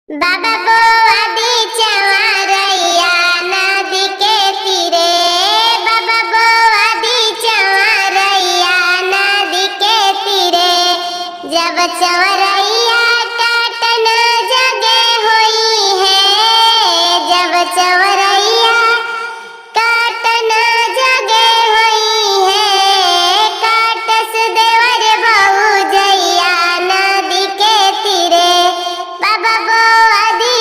बाबा बोआदी चंवरैया नदी के तीरे। बाबा बोआदी चंवरैया नदी के तीरे। जब चंवरैया काटन जगे हुई है। जब चंवरैया काटन जगे हुई है। काटस देवर बहुजैया नदी के तीरे। बाबा बोआदी